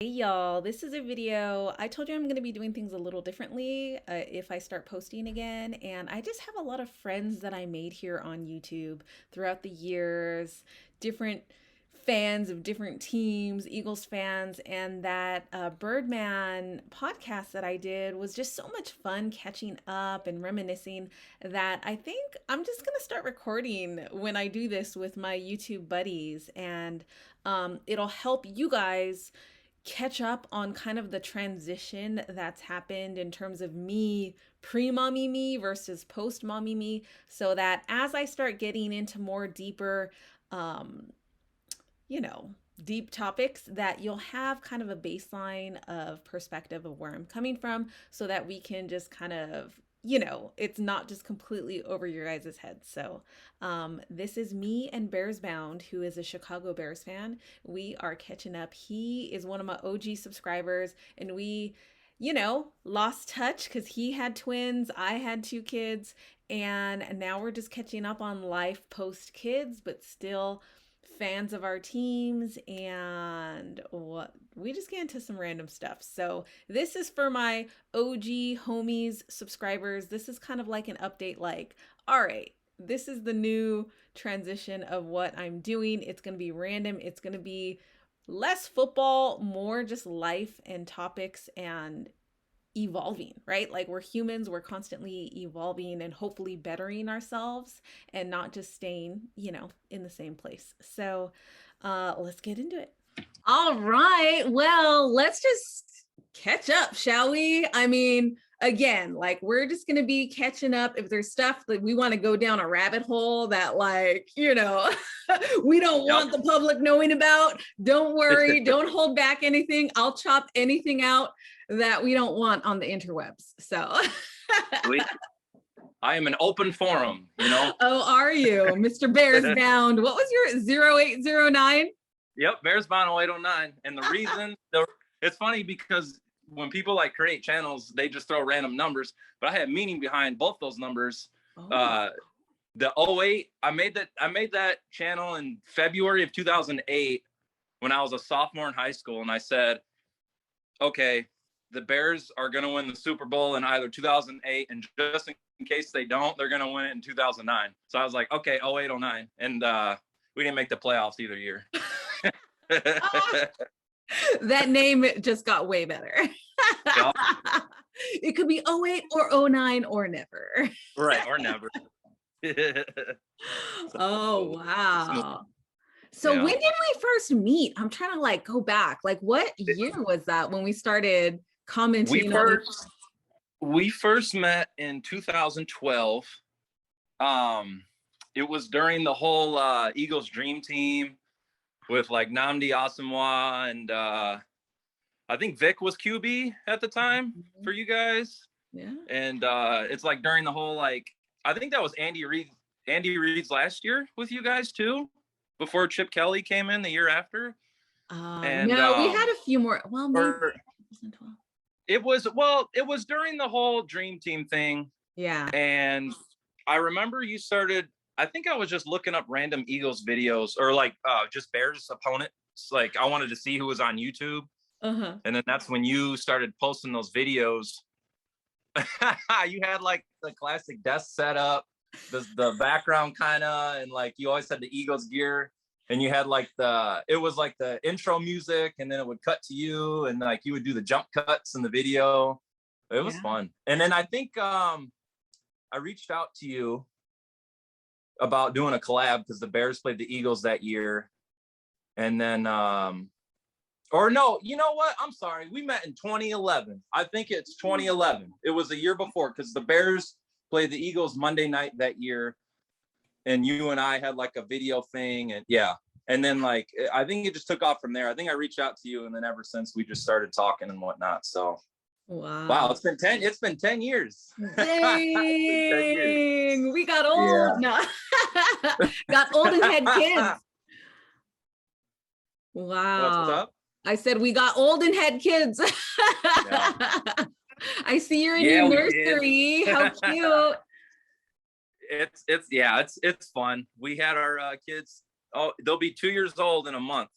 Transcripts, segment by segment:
Hey y'all, this is a video. I told you I'm going to be doing things a little differently if I start posting again. And I just have a lot of friends that I made here on YouTube throughout the years, different fans of different teams, Eagles fans. And that Birdman podcast that I did was just so much fun catching up and reminiscing that I think I'm just going to start recording when I do this with my YouTube buddies. And it'll help you guys catch up on kind of the transition that's happened in terms of me pre-mommy me versus post-mommy me, so that as I start getting into more deeper um you know deep topics, that you'll have kind of a baseline of perspective of where I'm coming from, so that we can just kind of, it's not just completely over your guys' heads. So this is me and Bears Bound, who is a Chicago Bears fan. We are catching up. He is one of my OG subscribers, and we, lost touch because he had twins, I had two kids, and now we're just catching up on life post kids, but still fans of our teams. And what we just get into some random stuff. So this is for my OG homies, subscribers. This is kind of like an update, like, all right, this is the new transition of what I'm doing. It's going to be random. It's going to be less football, more just life and topics and evolving, right? Like, we're humans, we're constantly evolving and hopefully bettering ourselves and not just staying, in the same place. So let's get into it. All right. Well, let's just catch up, shall we? I mean, again, like, we're just going to be catching up. If there's stuff that we want to go down a rabbit hole that, like, we don't want the public knowing about, don't worry. Don't hold back anything. I'll chop anything out that we don't want on the interwebs. So I am an open forum, Oh, are you, Mr. Bears Bound? What was your 0809? Yep, BearsBound0809. And the reason, it's funny because when people like create channels, they just throw random numbers, but I had meaning behind both those numbers. Oh. The '08, I made that channel in February of 2008 when I was a sophomore in high school, and I said, okay, the Bears are going to win the Super Bowl in either 2008, and just in case they don't, they're going to win it in 2009. So I was like, okay, 0809. And we didn't make the playoffs either year. That name just got way better. Yep. It could be 08 or 09 or never. Right, or never. Oh, wow. So when did we first meet? I'm trying to like go back. Like, what year was that when we started commenting? We first met in 2012. It was during the whole Eagles Dream Team with like Nnamdi Asomugha and I think Vic was QB at the time for you guys. Yeah. And it's like during the whole, like, I think that was Andy Reid's last year with you guys too, before Chip Kelly came in the year after. And no, we had a few more. Well, maybe 2012. It was during the whole Dream Team thing. Yeah. And I remember you started, I think I was just looking up random Eagles videos or like just Bears opponents. Like, I wanted to see who was on YouTube. Uh-huh. And then that's when you started posting those videos. You had like the classic desk setup, the background kind of, and like you always had the Eagles gear, and you had like it was like the intro music, and then it would cut to you, and like you would do the jump cuts in the video. It was fun. And then I think I reached out to you about doing a collab because the Bears played the Eagles that year. And then or no, you know what? I'm sorry. We met in 2011. I think it's 2011. It was a year before because the Bears played the Eagles Monday night that year. And you and I had like a video thing. And yeah. And then like, I think it just took off from there. I think I reached out to you. And then ever since we just started talking and whatnot. So wow, it's been 10 years. Dang, 10 years. we got old. Yeah. No. Got old and had kids. Wow. What's up? I said we got old and had kids. Yeah. I see you're in your nursery. How cute. It's fun. We had our kids. Oh, they'll be 2 years old in a month.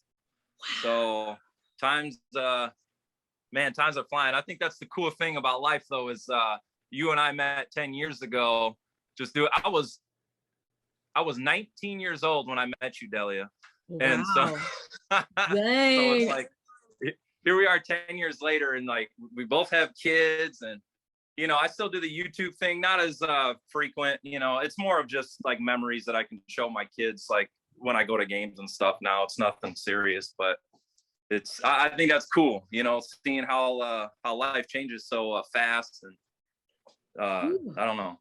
Wow. So times, man, times are flying. I think that's the cool thing about life, though, is you and I met 10 years ago. I was 19 years old when I met you, Delia. And so, Wow. so it's Dang. like, here we are 10 years later, and like, we both have kids, and, you know, I still do the YouTube thing, not as frequent, you know, it's more of just like memories that I can show my kids, like when I go to games and stuff now. It's nothing serious, but I think that's cool, you know, seeing how life changes so fast. And I don't know,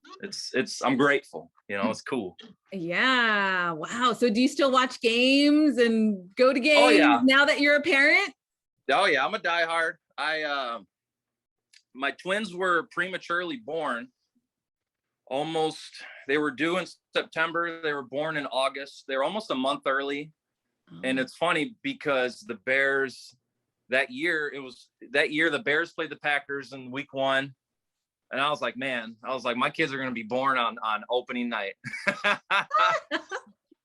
I'm grateful, you know, it's cool. Yeah. Wow. So do you still watch games and go to Oh games yeah. now that you're a parent? Oh yeah, I'm a diehard. My twins were prematurely born. They were due in September. They were born in August. They were almost a month early. And it's funny because the Bears that year the Bears played the Packers in week 1. And I was like, my kids are going to be born on opening night.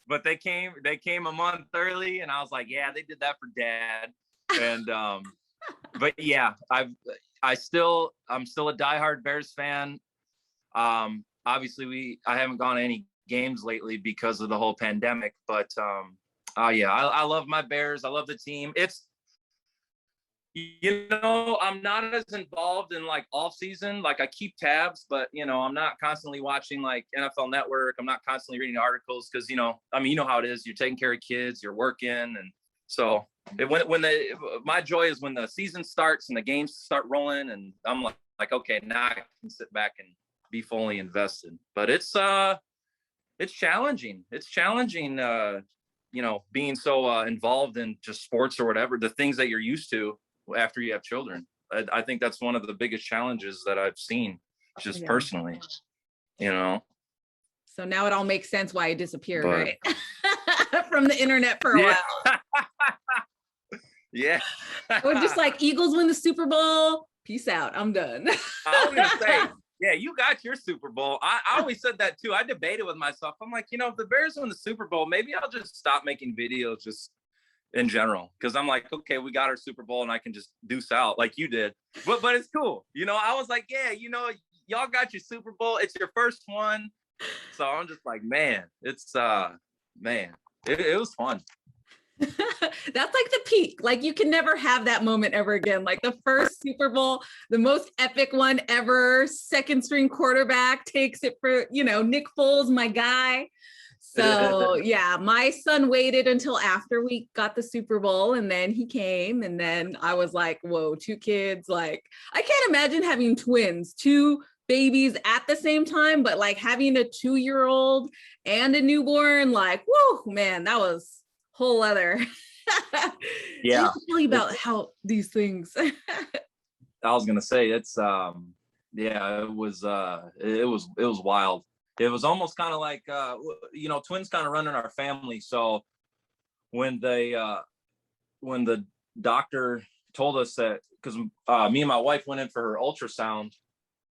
But they came a month early, and I was like, yeah, they did that for dad. And but yeah, I'm still a diehard Bears fan. Obviously I haven't gone to any games lately because of the whole pandemic, but yeah, I love my Bears. I love the team. It's, you know, I'm not as involved in like off season. Like, I keep tabs, but, you know, I'm not constantly watching like NFL Network. I'm not constantly reading articles because, you know, I mean, you know how it is. You're taking care of kids, you're working. And so my joy is when the season starts and the games start rolling, and I'm like, okay, now I can sit back and be fully invested. But it's challenging. It's challenging, you know, being so involved in just sports or whatever, the things that you're used to after you have children. I think that's one of the biggest challenges that I've seen, just personally, you know. So now it all makes sense why I disappeared, But, right? From the internet for a while. Yeah. We're just like, Eagles win the Super Bowl. Peace out. I'm done. I was gonna say, yeah, you got your Super Bowl. I always said that too. I debated with myself. I'm like, you know, if the Bears win the Super Bowl, maybe I'll just stop making videos just in general. Cause I'm like, okay, we got our Super Bowl and I can just deuce out like you did. But it's cool. You know, I was like, yeah, you know, y'all got your Super Bowl. It's your first one. So I'm just like, man, it's man, it was fun. That's like the peak. Like, you can never have that moment ever again. Like the first Super Bowl, the most epic one ever. Second string quarterback takes it for, you know, Nick Foles, my guy. So yeah, my son waited until after we got the Super Bowl, and then he came, and then I was like, whoa, 2 kids. Like, I can't imagine having twins, 2 babies at the same time, but like having a 2-year-old and a newborn, like, whoa, man, that was whole other. Yeah. Let me tell you about how these things. I was gonna say, it's yeah, it was wild. It was almost kind of like you know, twins kind of run in our family. So when the doctor told us that, because me and my wife went in for her ultrasound,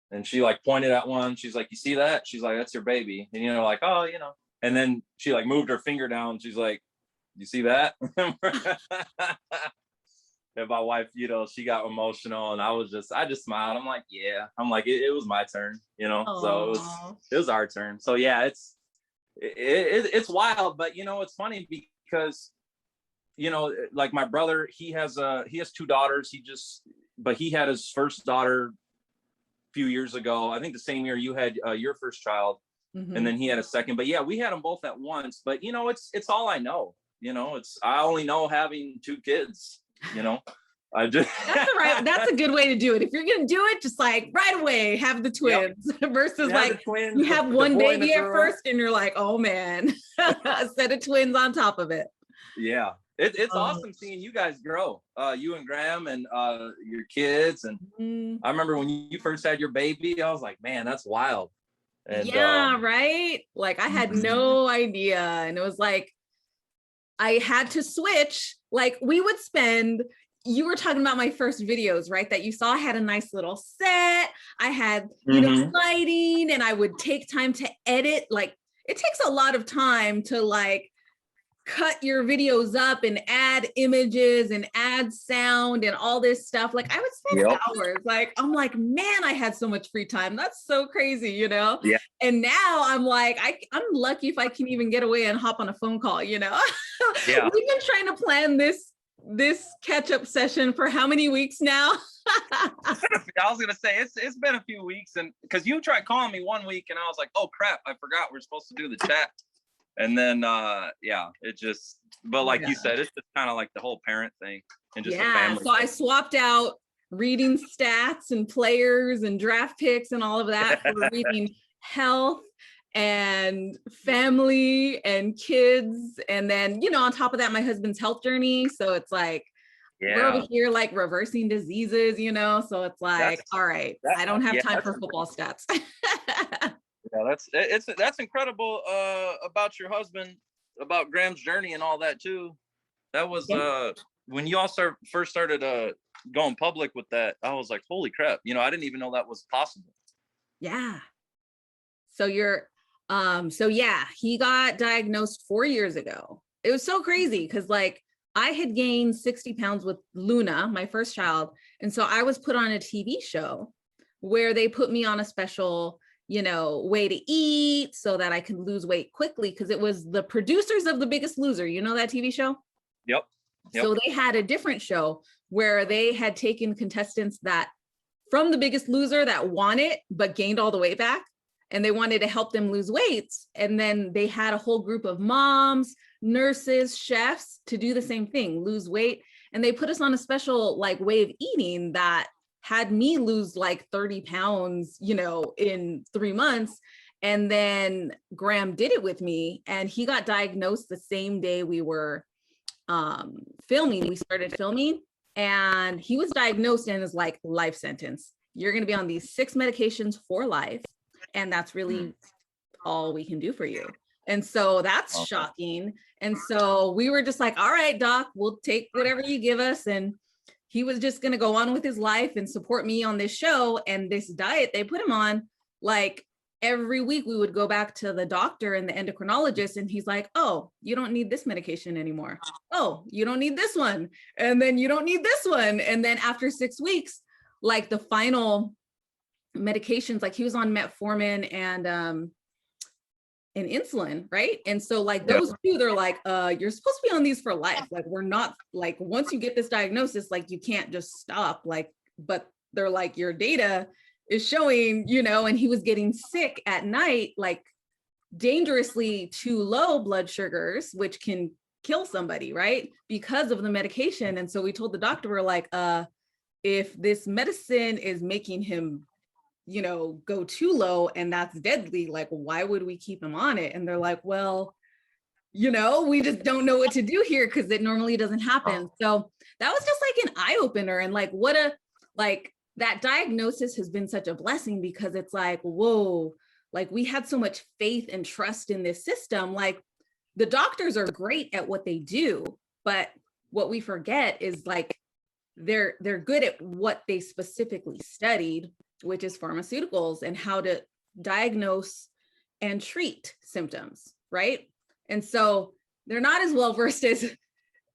and she like pointed at one, she's like, you see that? She's like, that's your baby. And, you know, like, oh, you know, and then she like moved her finger down, she's like, you see that? And my wife, you know, she got emotional, and I just smiled. I'm like, yeah. I'm like, it was my turn, you know. Aww. So it was our turn. So yeah, it's wild, but you know, it's funny because, you know, like my brother, he has 2 daughters. But he had his first daughter a few years ago. I think the same year you had your first child, and then he had a second. But yeah, we had them both at once. But you know, it's all I know. You know, I only know having 2 kids. You know, that's a good way to do it. If you're gonna do it, just like right away have the twins. Yep. Versus like twins, you have one baby at first and you're like, oh man, a set of twins on top of it. Yeah, it's awesome seeing you guys grow, you and Graham, and your kids. And I remember when you first had your baby, I was like, man, that's wild. And, yeah, right, like I had no idea. And it was like, I had to switch. Like, we would spend, you were talking about my first videos, right? That you saw, I had a nice little set. I had, you know, lighting, and I would take time to edit. Like, it takes a lot of time to like cut your videos up and add images and add sound and all this stuff. Like I would spend Yep. hours. Like I'm like, man, I had so much free time. That's so crazy, you know? Yeah. And now I'm like, I'm lucky if I can even get away and hop on a phone call, you know? Yeah. We've been trying to plan this catch-up session for how many weeks now? I was gonna say it's been a few weeks, and because you tried calling me one week and I was like, oh crap, I forgot we're supposed to do the chat. And then yeah, it just, but like you said, it's just kind of like the whole parent thing and just the family. So I swapped out reading stats and players and draft picks and all of that for reading health and family and kids. And then, you know, on top of that, my husband's health journey. So it's like, we're over here like reversing diseases, you know? So it's like, all right, I don't have time for football stats. Yeah, that's incredible about your husband, about Graham's journey and all that too. That was when you all first started going public with that, I was like, holy crap, you know, I didn't even know that was possible. Yeah. So he got diagnosed 4 years ago. It was so crazy because like I had gained 60 pounds with Luna, my first child. And so I was put on a TV show where they put me on a special, you know, way to eat so that I could lose weight quickly, because it was the producers of The Biggest Loser. You know that TV show? Yep. So they had a different show where they had taken contestants that from The Biggest Loser that won it, but gained all the weight back. And they wanted to help them lose weight. And then they had a whole group of moms, nurses, chefs to do the same thing, lose weight. And they put us on a special like way of eating that had me lose like 30 pounds, you know, in 3 months. And then Graham did it with me, and he got diagnosed the same day we were filming. We started filming, and he was diagnosed and is like, life sentence. You're going to be on these 6 medications for life. And that's really all we can do for you. And so that's shocking. And so we were just like, all right, doc, we'll take whatever you give us. And he was just going to go on with his life and support me on this show and this diet they put him on. Like every week we would go back to the doctor and the endocrinologist, and he's like, oh, you don't need this medication anymore. Oh, you don't need this one. And then you don't need this one. And then after 6 weeks, like the final medications, like he was on metformin and insulin, right? And so like those two, they're like, you're supposed to be on these for life. Like we're not, like once you get this diagnosis, like you can't just stop. Like, but they're like, your data is showing, you know, and he was getting sick at night, like dangerously too low blood sugars, which can kill somebody, right? Because of the medication. And so we told the doctor, we're like, if this medicine is making him, you know, go too low and that's deadly, like, why would we keep him on it? And they're like, well, you know, we just don't know what to do here because it normally doesn't happen. So that was just like an eye opener. And like, like that diagnosis has been such a blessing because it's like, whoa, like we had so much faith and trust in this system. Like the doctors are great at what they do, but what we forget is like, they're good at what they specifically studied, which is pharmaceuticals and how to diagnose and treat symptoms, right? And so they're not as well versed as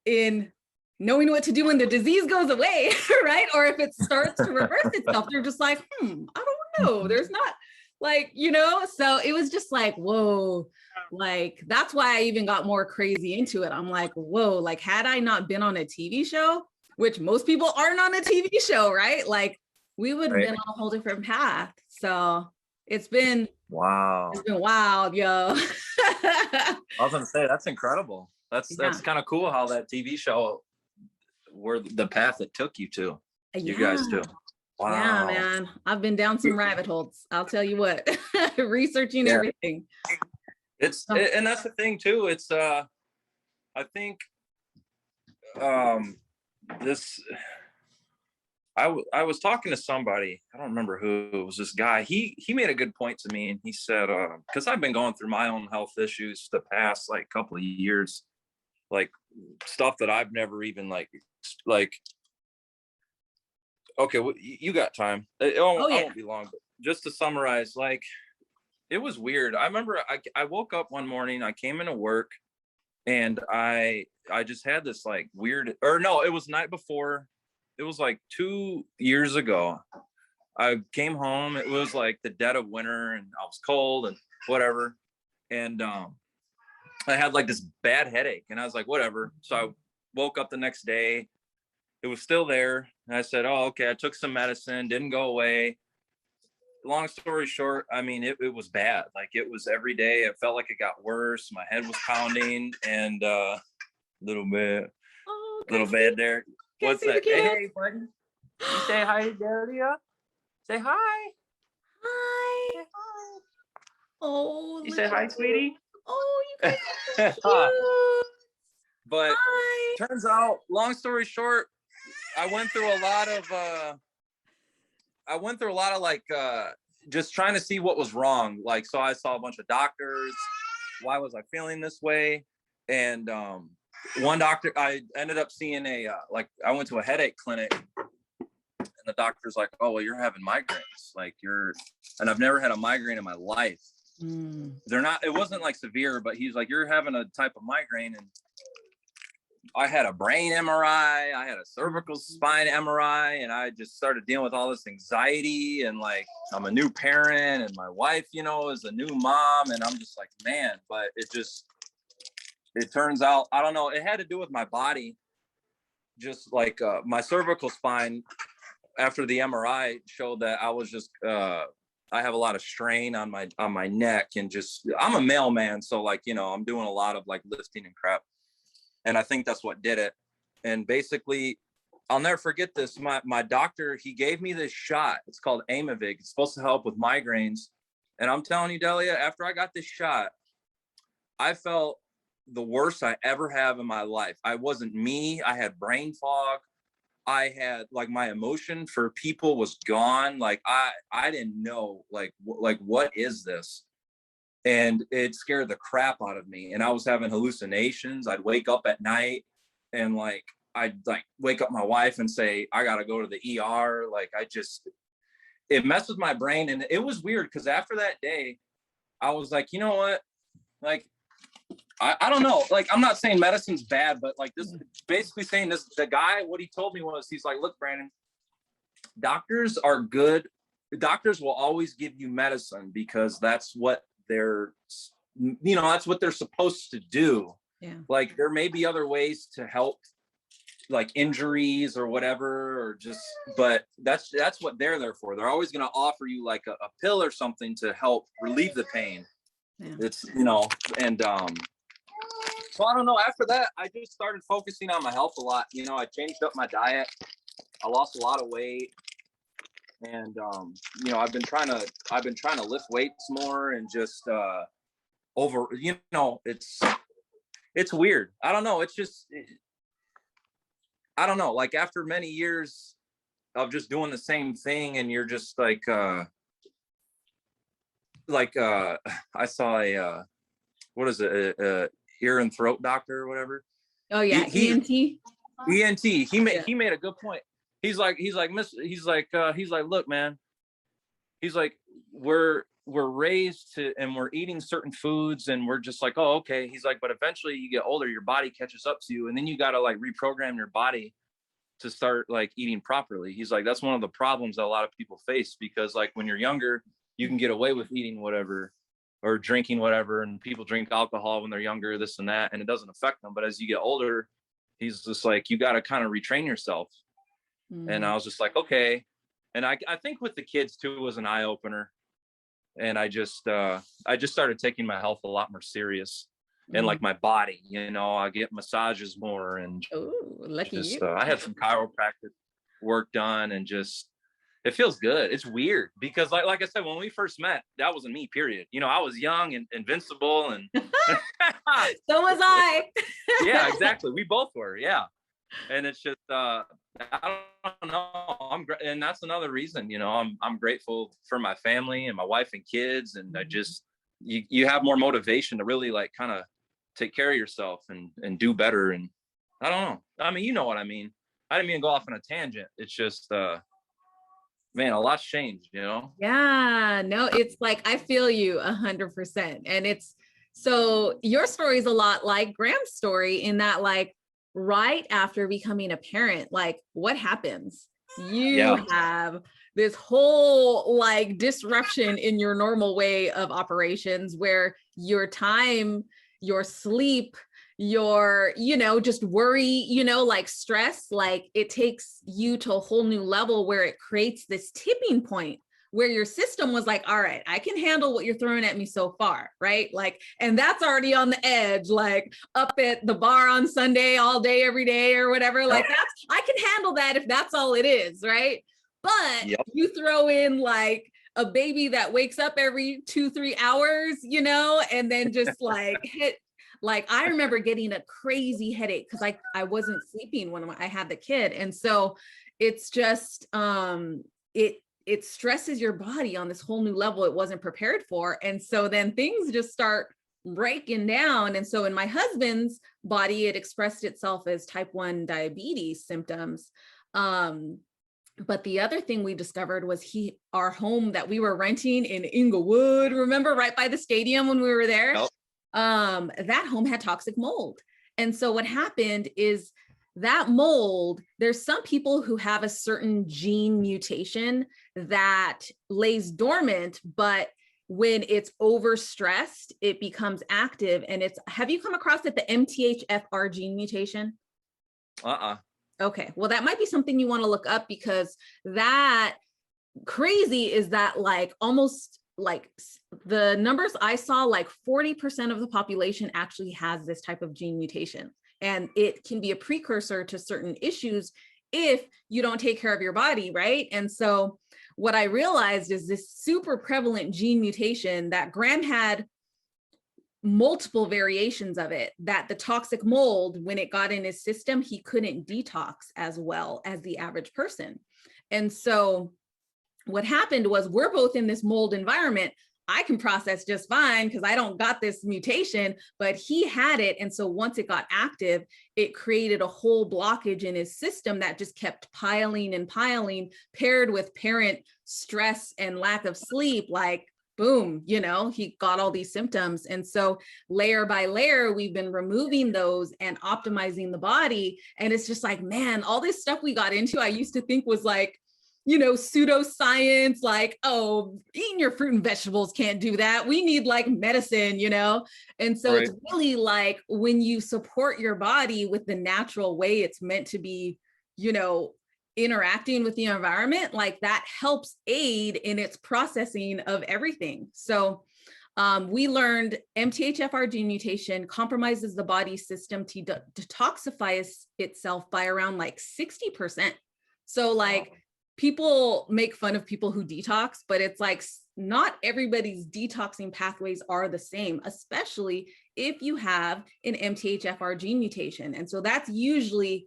in knowing what to do when the disease goes away, right? Or if it starts to reverse itself, they're just like, I don't know. There's not like, you know, so it was just like, whoa, like, that's why I even got more crazy into it. I'm like, whoa, like had I not been on a TV show, which most people aren't on a TV show, right? Like we would have been on a whole different path. So it's been wild, yo. I was gonna say that's incredible. That's kind of cool how that TV show were the path it took you to. You guys too. Wow. Yeah, man. I've been down some rabbit holes. I'll tell you what. Researching everything. And that's the thing too. It's I think this I was talking to somebody, I don't remember who, it was this guy. He made a good point to me, and he said, because I've been going through my own health issues the past like couple of years, like stuff that I've never even like okay, well, you got time. I won't be long, but just to summarize, like it was weird. I remember I woke up one morning, I came into work, And I just had this like weird, or no, it was night before. It was like 2 years ago. I came home. It was like the dead of winter, and I was cold and whatever. And I had like this bad headache, and I was like, whatever. So I woke up the next day. It was still there, and I said, oh, okay. I took some medicine, didn't go away. Long story short, I mean, it was bad. Like it was every day. It felt like it got worse. My head was pounding, and little bit, Oh, little bad there. can I What's see the that? Hey, kid? hey, buddy. You say hi, Delia. Say hi. Hi. Say hi. Oh, You look say at hi, you. sweetie. Oh, you guys are so cute. But Hi. turns out, long story short, I went through a lot of like just trying to see what was wrong. Like, so I saw a bunch of doctors. Why was I feeling this way? And one doctor, I ended up seeing like I went to a headache clinic, and the doctor's like, oh, well, you're having migraines. Like and I've never had a migraine in my life. They're not, it wasn't like severe, but he's like, you're having a type of migraine. And I had a brain MRI, I had a cervical spine MRI, and I just started dealing with all this anxiety. And like, I'm a new parent, and my wife, is a new mom. And I'm just like, man, but it turns out, I don't know, it had to do with my body. Just like my cervical spine, after the MRI showed that I was just, I have a lot of strain on my neck, and just, I'm a mailman. So like, I'm doing a lot of like lifting and crap. And I think that's what did it. And basically, I'll never forget this. My doctor, he gave me this shot. It's called Aimovig. It's supposed to help with migraines. And I'm telling you, Delia, after I got this shot, I felt the worst I ever have in my life. I wasn't me. I had brain fog. I had like my emotion for people was gone. Like I didn't know like what is this? And it scared the crap out of me. And I was having hallucinations. I'd wake up at night, and like I'd like wake up my wife and say, I gotta go to the ER. Like it messed with my brain. And it was weird because after that day, I was like, you know what? Like I don't know. Like, I'm not saying medicine's bad, but like this basically saying this, the guy, what he told me was, he's like, look, Brandon, doctors are good. Doctors will always give you medicine because that's what that's what they're supposed to do. Yeah. Like there may be other ways to help, like injuries or whatever, or just, but that's what they're there for. They're always going to offer you like a pill or something to help relieve the pain. Yeah. It's, and so I don't know. After that, I just started focusing on my health a lot. I changed up my diet. I lost a lot of weight. And I've been trying to lift weights more, and just it's weird. I don't know. It's just, I don't know. Like after many years of just doing the same thing, and you're just like I saw what is it? Ear and throat doctor or whatever. Oh yeah, ENT. ENT. He made a good point. He's like, look, man. He's like, we're raised to, and we're eating certain foods, and we're just like, oh, okay. He's like, but eventually you get older, your body catches up to you, and then you got to like reprogram your body to start like eating properly. He's like, that's one of the problems that a lot of people face, because like when you're younger, you can get away with eating whatever or drinking whatever, and people drink alcohol when they're younger, this and that, and it doesn't affect them. But as you get older, he's just like, you got to kind of retrain yourself. And I was just like, okay. And I think with the kids too was an eye opener. And I just started taking my health a lot more serious, and like my body, I get massages more, and lucky you. I had some chiropractic work done, and just, it feels good. It's weird because like I said, when we first met, that wasn't me, period. I was young and invincible, and so was I. Yeah, exactly. We both were. Yeah. And it's just, I don't know. And that's another reason, I'm grateful for my family and my wife and kids. And I just, you have more motivation to really like kind of take care of yourself and do better. And I don't know. I mean, you know what I mean? I didn't mean to go off on a tangent. It's just, man, a lot's changed, Yeah, no, it's like, I feel you 100%. And it's, So your story is a lot like Graham's story in that, like, right after becoming a parent, like, what happens? You Yeah. have this whole like disruption in your normal way of operations where your time, your sleep, your, just worry, like stress, like it takes you to a whole new level where it creates this tipping point where your system was like, all right, I can handle what you're throwing at me so far, right? Like, and that's already on the edge, like up at the bar on Sunday all day, every day or whatever. Like that's, I can handle that if that's all it is, right? But Yep. you throw in like a baby that wakes up every 2-3 hours, and then just like hit, like I remember getting a crazy headache because I wasn't sleeping when I had the kid. And so it's just it stresses your body on this whole new level it wasn't prepared for. And so then things just start breaking down. And so in my husband's body, it expressed itself as type 1 diabetes symptoms. But the other thing we discovered was our home that we were renting in Inglewood, remember, right by the stadium when we were there? Yep. That home had toxic mold. And so what happened is that mold, there's some people who have a certain gene mutation that lays dormant, but when it's overstressed, it becomes active. And have you come across it, the MTHFR gene mutation? Okay, well, that might be something you want to look up because that crazy is that like almost like the numbers I saw, like 40% of the population actually has this type of gene mutation. And it can be a precursor to certain issues if you don't take care of your body, right? And so what I realized is this super prevalent gene mutation that Graham had multiple variations of it, that the toxic mold, when it got in his system, he couldn't detox as well as the average person. And so what happened was we're both in this mold environment. I can process just fine because I don't got this mutation, but he had it. And so once it got active, it created a whole blockage in his system that just kept piling and piling, paired with parent stress and lack of sleep, like boom, he got all these symptoms. And so layer by layer, we've been removing those and optimizing the body. And it's just like, man, all this stuff we got into, I used to think was like, pseudoscience, like, oh, eating your fruit and vegetables can't do that. We need like medicine, And so It's really like when you support your body with the natural way it's meant to be, interacting with the environment, like that helps aid in its processing of everything. So we learned MTHFR gene mutation compromises the body system to detoxify itself by around like 60%. So like, people make fun of people who detox, but it's like not everybody's detoxing pathways are the same, especially if you have an MTHFR gene mutation. And so that's usually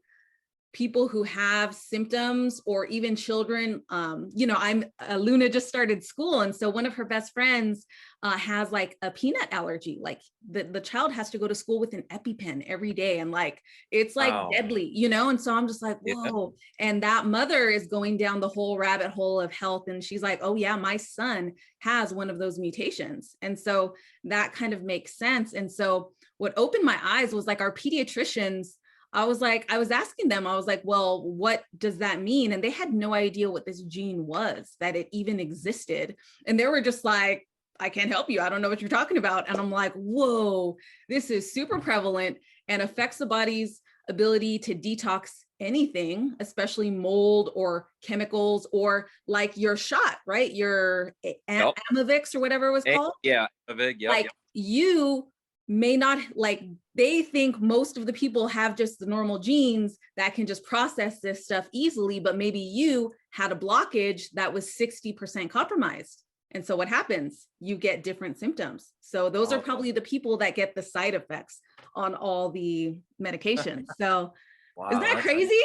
people who have symptoms or even children. Luna just started school. And so one of her best friends has like a peanut allergy. Like the child has to go to school with an EpiPen every day. And like, it's like deadly, And so I'm just like, whoa. Yeah. And that mother is going down the whole rabbit hole of health. And she's like, oh yeah, my son has one of those mutations. And so that kind of makes sense. And so what opened my eyes was like our pediatricians, I was asking them, I was like, well, what does that mean? And they had no idea what this gene was, that it even existed. And they were just like, I can't help you. I don't know what you're talking about. And I'm like, whoa, this is super prevalent and affects the body's ability to detox anything, especially mold or chemicals or like your shot, right? Your Amavix or whatever it was called. Yeah, Amavix, yep. Like you may not, like they think most of the people have just the normal genes that can just process this stuff easily, but maybe you had a blockage that was 60% compromised. And so what happens? You get different symptoms. So those are probably the people that get the side effects on all the medications. So wow, isn't that crazy?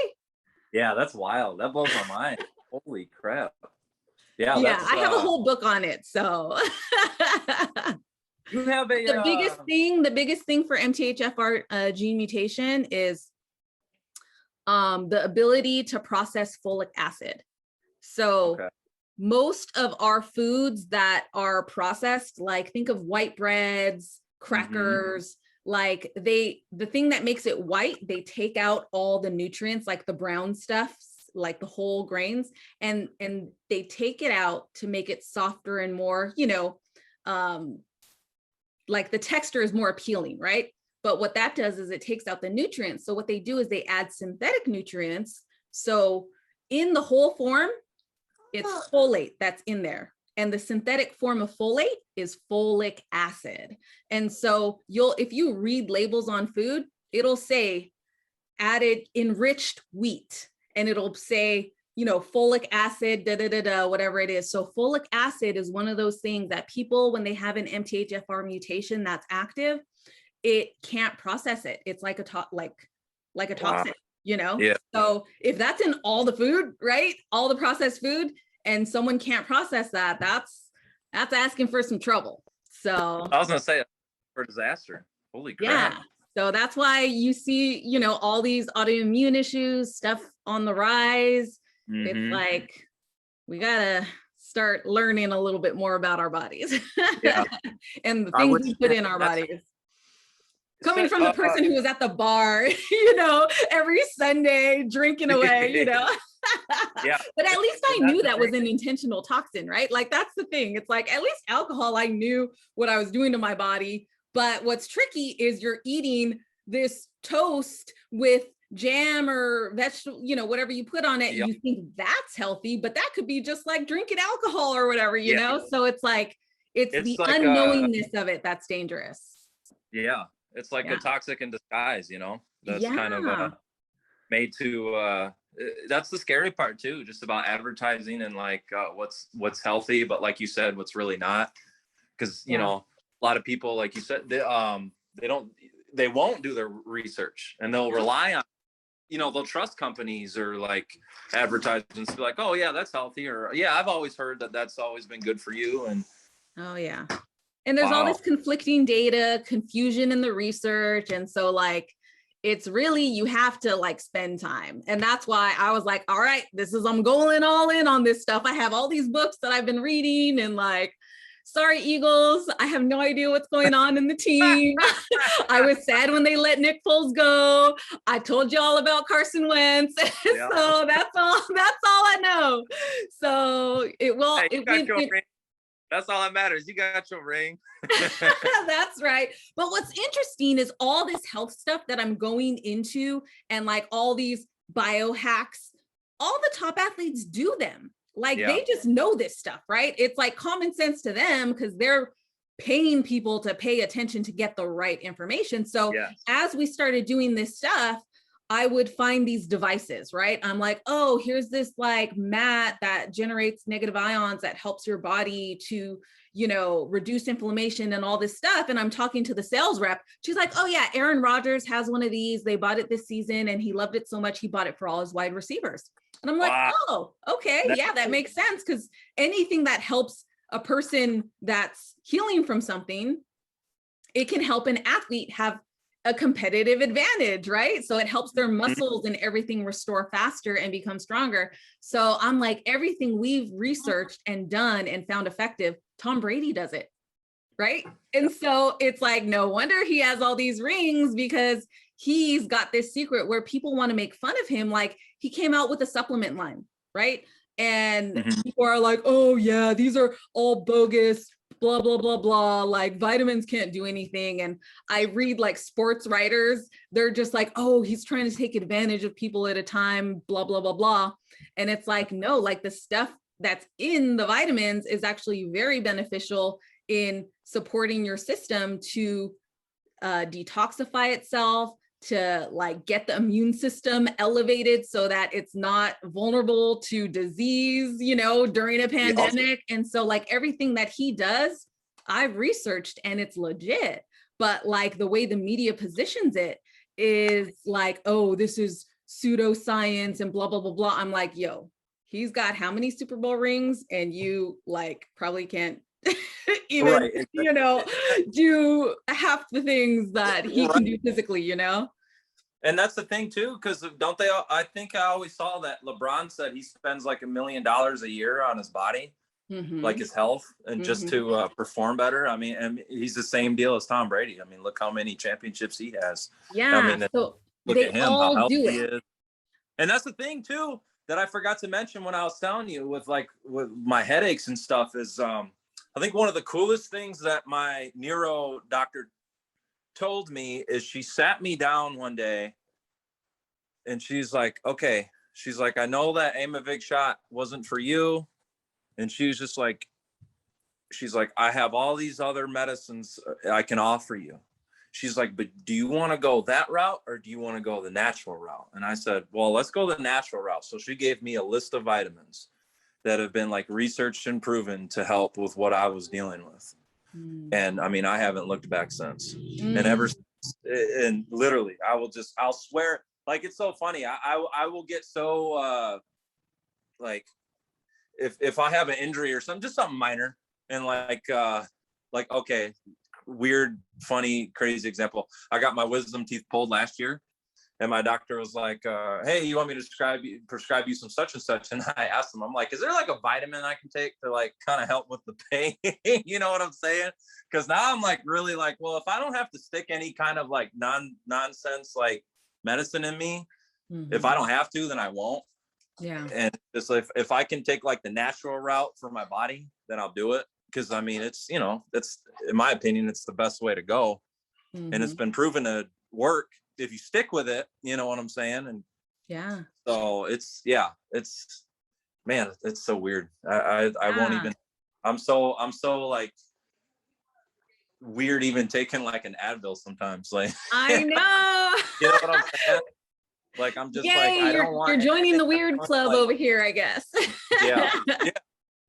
Yeah, that's wild. That blows my mind. Holy crap. Yeah, I have a whole book on it. So you have the biggest thing for MTHFR gene mutation is the ability to process folic acid. So most of our foods that are processed, like think of white breads, crackers, like the thing that makes it white, they take out all the nutrients, like the brown stuffs, like the whole grains, and they take it out to make it softer and more, like the texture is more appealing, right? But what that does is it takes out the nutrients. So what they do is they add synthetic nutrients. So in the whole form, it's folate that's in there. And the synthetic form of folate is folic acid. And so if you read labels on food, it'll say added enriched wheat, and it'll say, folic acid, whatever it is. So folic acid is one of those things that people, when they have an MTHFR mutation that's active, it can't process it. It's like a toxin, Yeah. So if that's in all the food, right? All the processed food, and someone can't process that, that's asking for some trouble. So I was gonna say for disaster. Holy crap. Yeah. So that's why you see, all these autoimmune issues, stuff on the rise. It's like, we gotta start learning a little bit more about our bodies. Yeah. And the things we put in our bodies. Coming from the person who was at the bar, every Sunday drinking away, Yeah. But at least I knew that was an intentional toxin, right? Like, that's the thing. It's like, at least alcohol, I knew what I was doing to my body. But what's tricky is you're eating this toast with jam or vegetable, whatever you put on it. Yep. You think that's healthy, but that could be just like drinking alcohol or whatever, you know? So it's like, it's the like unknowingness of it that's dangerous. Yeah. It's like a toxic in disguise, that's kind of made to, that's the scary part too, just about advertising and like what's healthy, but like you said, what's really not. Because, a lot of people, like you said, they won't do their research, and they'll rely on, they'll trust companies or like advertisements, be like, oh yeah, that's healthy, or yeah, I've always heard that that's always been good for you. And oh yeah. And there's all this conflicting data, confusion in the research. And so like, it's really, you have to like spend time. And that's why I was like, all right, I'm going all in on this stuff. I have all these books that I've been reading, and like, sorry, Eagles, I have no idea what's going on in the team. I was sad when they let Nick Foles go. I told you all about Carson Wentz. Yeah. So that's all I know. So that's all that matters. You got your ring. That's right. But what's interesting is all this health stuff that I'm going into, and like all these biohacks, all the top athletes do them. Like they just know this stuff, right? It's like common sense to them because they're paying people to pay attention to get the right information. So as we started doing this stuff, I would find these devices, right? I'm like, oh, here's this like mat that generates negative ions that helps your body to, reduce inflammation and all this stuff. And I'm talking to the sales rep. She's like, oh yeah, Aaron Rodgers has one of these. They bought it this season and he loved it so much, he bought it for all his wide receivers. And I'm like, oh, okay. Yeah, that makes sense. Because anything that helps a person that's healing from something, it can help an athlete have a competitive advantage, right? So it helps their muscles and everything restore faster and become stronger. So I'm like, everything we've researched and done and found effective, Tom Brady does it, right? And so it's like, no wonder he has all these rings, because he's got this secret where people want to make fun of him. Like, he came out with a supplement line, right? And people are like, oh yeah, these are all bogus, blah, blah, blah, blah. Like, vitamins can't do anything. And I read like sports writers, they're just like, oh, he's trying to take advantage of people at a time, blah, blah, blah, blah. And it's like, no, like the stuff that's in the vitamins is actually very beneficial in supporting your system to detoxify itself, to like get the immune system elevated so that it's not vulnerable to disease, during a pandemic. And so like everything that he does, I've researched and it's legit. But like the way the media positions it is like, oh, this is pseudoscience and blah, blah, blah, blah. I'm like, yo, he's got how many Super Bowl rings, and you like probably can't even, do half the things that he can do physically, And that's the thing too, because I think I always saw that LeBron said he spends like $1 million a year on his body. like his health and just Mm-hmm. to perform better. I mean, and he's the same deal as Tom Brady. I mean, look how many championships he has. I Yeah. mean, So look they at him, how all healthy do he it. is. And that's the thing too that I forgot to mention when I was telling you with my headaches and stuff is I think one of the coolest things that my neuro doctor told me is she sat me down one day and she's like, okay, she's like, I know that Aimovig shot wasn't for you. And she was just like, she's like, I have all these other medicines I can offer you. She's like, but do you want to go that route or do you want to go the natural route? And I said, well, let's go the natural route. So she gave me a list of vitamins that have been like researched and proven to help with what I was dealing with. And I mean, I haven't looked back since. And ever Mm. since, and literally, I'll swear, like, it's so funny. I will get so, like, if I have an injury or something, just something minor, and okay, weird, funny, crazy example. I got my wisdom teeth pulled last year, and my doctor was like, "Hey, you want me to prescribe you some such and such?" And I asked him, I'm like, "Is there like a vitamin I can take to like kind of help with the pain?" You know what I'm saying? Because now I'm like really like, well, if I don't have to stick any kind of like nonsense like medicine in me, if I Mm-hmm. don't have to, then I won't. Yeah. And just if I can take like the natural route for my body, then I'll do it. Because I mean, it's that's in my opinion, it's the best way to go, and it's Mm-hmm. been proven to work if you stick with it. You know what I'm saying? And Yeah. so it's man, it's so weird. I won't Yeah. even. I'm so like weird even taking like an Advil sometimes. Like I know. you know what I'm saying? Like I'm just like Yay, I you're don't want you're joining anything the that's weird gonna, club like over here, I guess. yeah.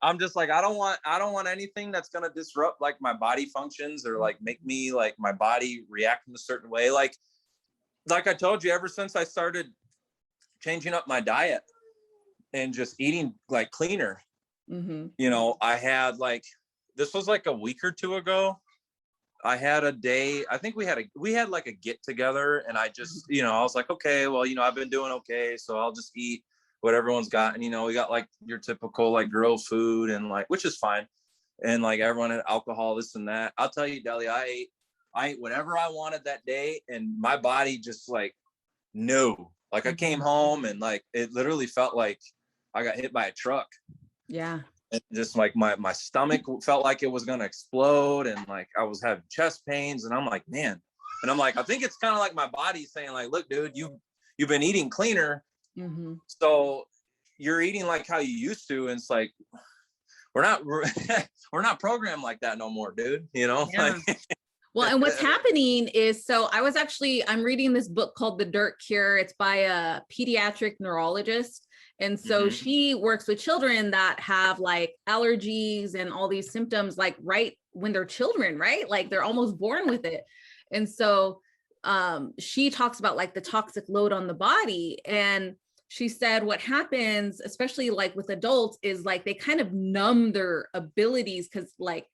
I'm just like I don't want anything that's gonna disrupt like my body functions or like make me like my body react in a certain way. Like I told you, ever since I started changing up my diet and just eating like cleaner, Mm-hmm. I had like this was like a week or two ago. I had a day. I think we had like a get together, and I just I was like, okay, well, I've been doing okay, so I'll just eat what everyone's got. And we got like your typical like grilled food and like which is fine. And like everyone had alcohol, this and that. I'll tell you, Delia, I ate whatever I wanted that day, and my body just like no. Like I came Mm-hmm. home and like it literally felt like I got hit by a truck. Yeah. And just like my stomach felt like it was gonna explode, and like I was having chest pains, and I'm like, man. And I'm like, I think it's kind of like my body saying, like, look, dude, you've been eating cleaner, Mm-hmm. so you're eating like how you used to, and it's like we're not programmed like that no more, dude. Like Yeah. Well, and what's happening is, so I'm reading this book called The Dirt Cure. It's by a pediatric neurologist. And so Mhm. she works with children that have like allergies and all these symptoms, like right when they're children, right? Like they're almost born with it. And so she talks about like the toxic load on the body. And she said what happens, especially like with adults, is like they kind of numb their abilities because like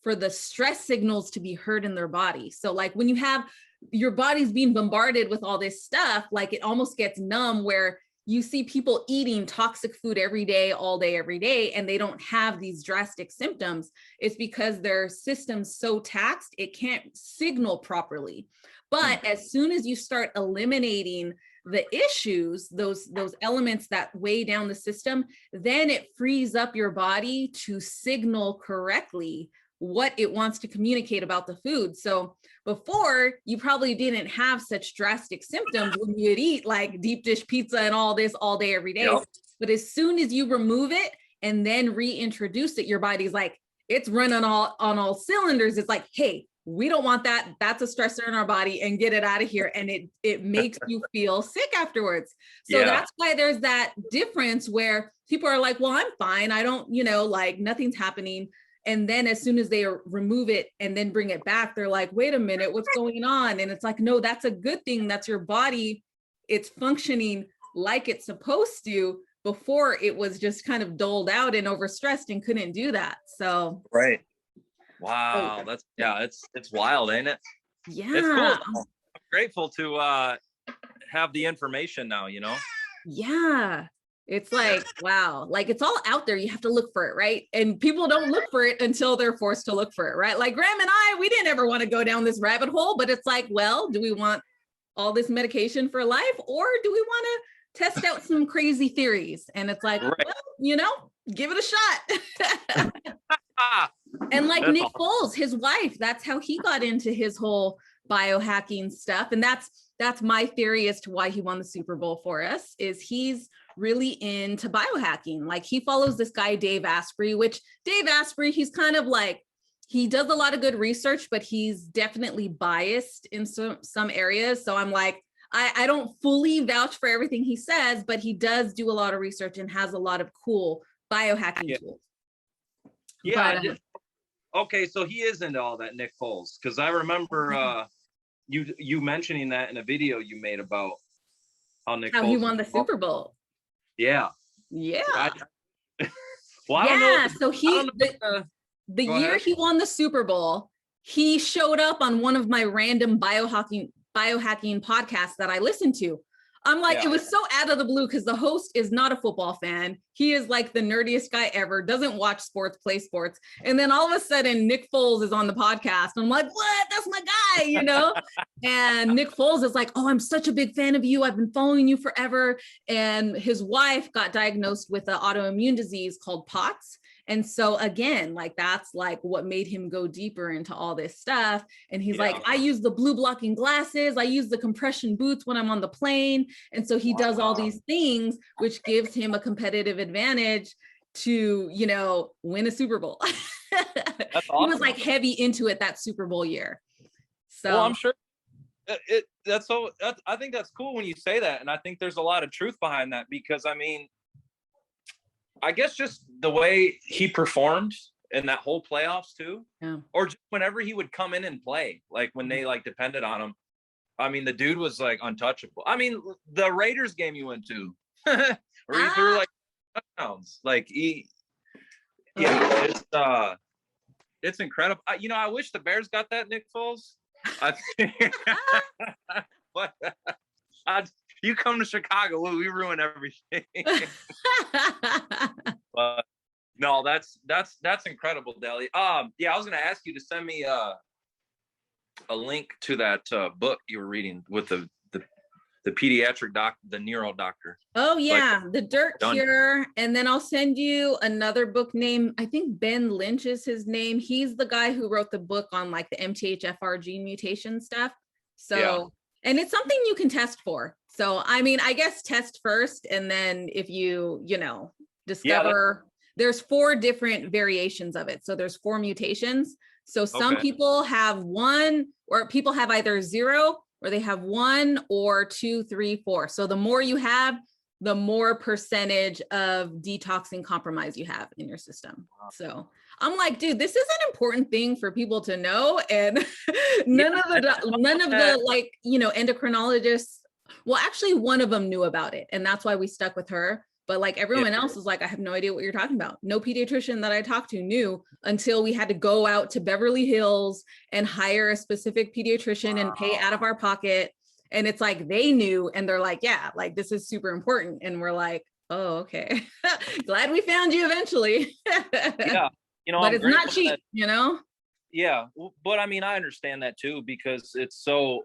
for the stress signals to be heard in their body. So like when you have your body's being bombarded with all this stuff, like it almost gets numb where you see people eating toxic food every day, every day, and they don't have these drastic symptoms. It's because their system's so taxed, it can't signal properly. But as soon as you start eliminating the issues, those elements that weigh down the system, then it frees up your body to signal correctly what it wants to communicate about the food. So before, you probably didn't have such drastic symptoms when you'd eat like deep dish pizza and all this all day, every day. Yep. But as soon as you remove it and then reintroduce it, your body's like, it's running on all cylinders. It's like, hey, we don't want that. That's a stressor in our body, and get it out of here. And it makes you feel sick afterwards. So Yeah. that's why there's that difference where people are like, well, I'm fine. I don't, like nothing's happening. And then as soon as they remove it and then bring it back, they're like, wait a minute, what's going on? And it's like, no, that's a good thing. That's your body. It's functioning like it's supposed to. Before, it was just kind of doled out and overstressed and couldn't do that. So Right. Wow. It's wild, ain't it? It's cool yeah. though. I'm grateful to have the information now. Yeah. It's like, wow, like it's all out there. You have to look for it, right? And people don't look for it until they're forced to look for it, right? Like Graham and I, we didn't ever want to go down this rabbit hole, but it's like, well, do we want all this medication for life, or do we want to test out some crazy theories? And it's like, Right. well, give it a shot. And like That's Nick awesome. Foles, his wife, that's how he got into his whole biohacking stuff. And that's my theory as to why he won the Super Bowl for us, is he's really into biohacking. Like he follows this guy, Dave Asprey, which Dave Asprey, he's kind of like, he does a lot of good research, but he's definitely biased in some areas. So I'm like, I don't fully vouch for everything he says, but he does do a lot of research and has a lot of cool biohacking tools. Yeah. But, okay, so he is into all that, Nick Foles, because I remember you mentioning that in a video you made about how Nick Foles he won the Super Bowl. Yeah. Yeah. Well, I don't know. So the year he won the Super Bowl, he showed up on one of my random biohacking podcasts that I listened to. I'm like, it was so out of the blue because the host is not a football fan. He is like the nerdiest guy ever, doesn't watch sports, play sports. And then all of a sudden, Nick Foles is on the podcast. I'm like, what? That's my guy, And Nick Foles is like, oh, I'm such a big fan of you. I've been following you forever. And his wife got diagnosed with an autoimmune disease called POTS. And so again, like that's like what made him go deeper into all this stuff. And he's like, I use the blue blocking glasses. I use the compression boots when I'm on the plane. And so he does all these things, which gives him a competitive advantage to, win a Super Bowl. That's awesome. He was like heavy into it that Super Bowl year. So well, I'm sure I think that's cool when you say that. And I think there's a lot of truth behind that, because I mean, I guess just the way he performed in that whole playoffs too, or just whenever he would come in and play, like when they like depended on him. I mean, the dude was like untouchable. I mean, the Raiders game you went to, where he threw like touchdowns, like it's incredible. I wish the Bears got that Nick Foles. But you come to Chicago, we ruin everything. But no, that's incredible, Deli. I was gonna ask you to send me a link to that book you were reading with the pediatric doctor, the neuro doctor. Oh yeah, The Dirt Cure. And then I'll send you another book named, I think Ben Lynch is his name. He's the guy who wrote the book on like the MTHFR gene mutation stuff. So and it's something you can test for. So, I mean, I guess test first. And then if you discover there's 4 different variations of it. So there's 4 mutations. So some people have 1, or people have either 0, or they have 1 or 2, 3, 4. So the more you have, the more percentage of detoxing compromise you have in your system. So I'm like, dude, this is an important thing for people to know. And none of the like, endocrinologists, well, actually one of them knew about it. And that's why we stuck with her. But like everyone else was like, I have no idea what you're talking about. No pediatrician that I talked to knew until we had to go out to Beverly Hills and hire a specific pediatrician and pay out of our pocket. And it's like, they knew, and they're like, yeah, like this is super important. And we're like, oh, okay. Glad we found you eventually. Yeah. But it's not cheap, Yeah. But I mean, I understand that too, because it's so,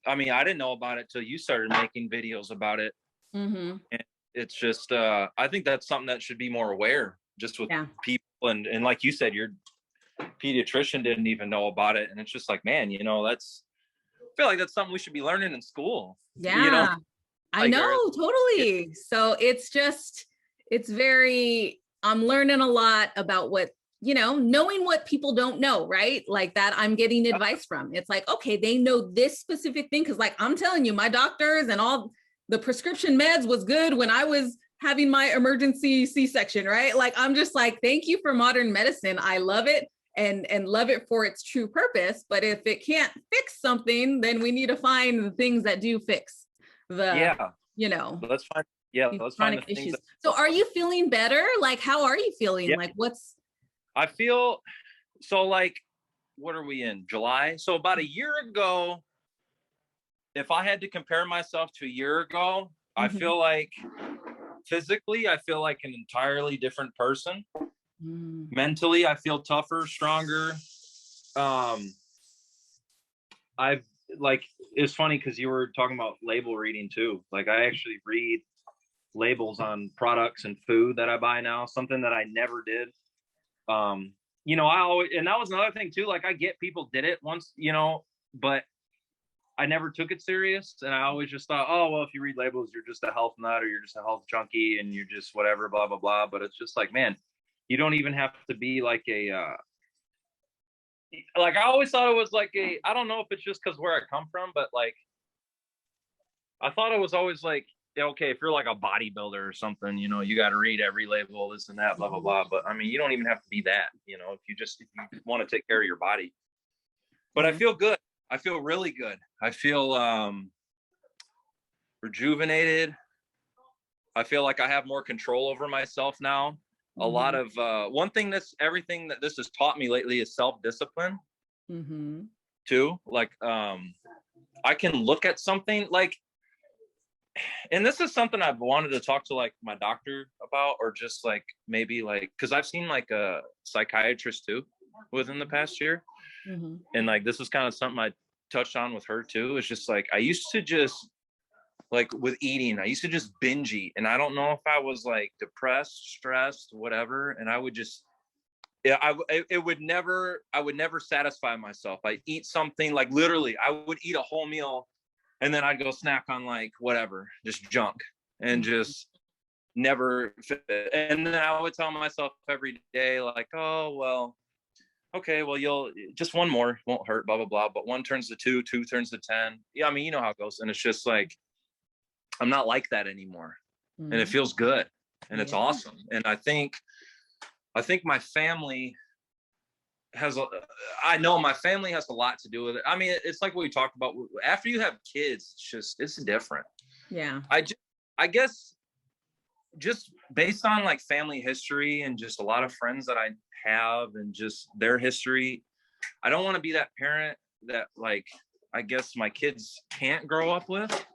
I mean, I didn't know about it till you started making videos about it. And it's just, I think that's something that should be more aware just with people. And like you said, your pediatrician didn't even know about it. And it's just like, man, I feel like that's something we should be learning in school. Yeah, I know, totally. So it's I'm learning a lot about what, knowing what people don't know, right? Like that I'm getting advice from. It's like, okay, they know this specific thing. Cause like, I'm telling you, my doctors and all the prescription meds was good when I was having my emergency C-section, right? Like, I'm just like, thank you for modern medicine. I love it and love it for its true purpose. But if it can't fix something, then we need to find the things that do fix let's find let's find the issues. So are you feeling better? Like, how are you feeling? Like I feel so, like, what are we in, July? So about a year ago, if I had to compare myself to a year ago, I feel like physically, I feel like an entirely different person. Mm. Mentally, I feel tougher, stronger. I've like, it's funny because you were talking about label reading too. Like, I actually read labels on products and food that I buy now, something that I never did. I always, and that was another thing too. Like, I get people did it once, but I never took it serious. And I always just thought, oh, well, if you read labels, you're just a health nut or you're just a health junkie and you're just whatever, blah, blah, blah. But it's just like, man, you don't even have to be like like, I always thought it was like I don't know if it's just because where I come from, but like, I thought it was always like, okay, if you're like a bodybuilder or something, you got to read every label, this and that, blah, blah, blah. But I mean, you don't even have to be that, if you want to take care of your body. But I feel good. I feel really good. I feel rejuvenated. I feel like I have more control over myself now. A lot of one thing everything that this has taught me lately is self-discipline too. Like, I can look at something like, and this is something I've wanted to talk to like my doctor about, or just like maybe like, because I've seen like a psychiatrist too within the past year. And like, this is kind of something I touched on with her too. It's just like, I used to just like with eating, I used to just binge eat. And I don't know if I was like depressed, stressed, whatever. And I would just, I would never satisfy myself. I'd eat something, like literally I would eat a whole meal and then I'd go snack on like whatever, just junk, and just never fit. And then I would tell myself every day, like, oh, well, okay, well, you'll just one more won't hurt, blah, blah, blah. But 1 turns to 2, 2 turns to 10. Yeah, I mean, you know how it goes. And it's just like, I'm not like that anymore. And it feels good. And it's awesome. And I think my family I know my family has a lot to do with it. I mean, it's like what we talked about. After you have kids, it's different. Yeah. I guess just based on like family history and just a lot of friends that I have and just their history, I don't want to be that parent that like, I guess my kids can't grow up with,